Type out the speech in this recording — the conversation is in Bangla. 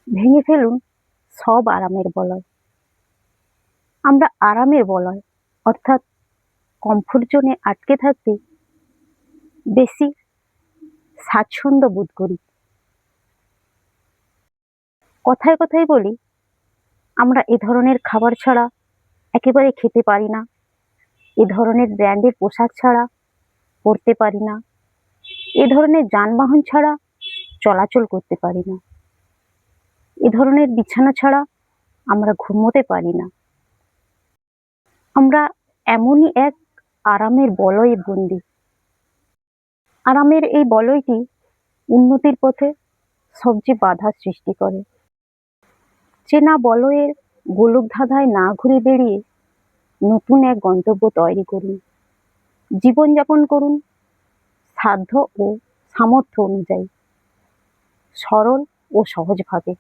ভেঙে ফেলুন সব আরামের বলয়। আমরা আরামের বলয় অর্থাৎ কমফোর্ট জোনে আটকে থাকতে বেশি স্বাচ্ছন্দ্য বোধ করি। কথায় কথায় বলি, আমরা এ ধরনের খাবার ছাড়া একেবারে খেতে পারি না, এ ধরনের ব্র্যান্ডের পোশাক ছাড়া পরতে পারি না, এ ধরনের যানবাহন ছাড়া চলাচল করতে পারি না, এ ধরনের বিছানা ছাড়া আমরা ঘুমোতে পারি না। আমরা এমনই এক আরামের বলয়ে বন্দী। আরামের এই বলয়টি উন্নতির পথে সবচেয়ে বাধা সৃষ্টি করে। চেনা বলয়ের গোলকধাঁধায় না ঘুরে বেরিয়ে নতুন এক গন্তব্য তৈরি করুন। জীবনযাপন করুন সাধ্য ও সামর্থ্য অনুযায়ী, সরল ও সহজভাবে।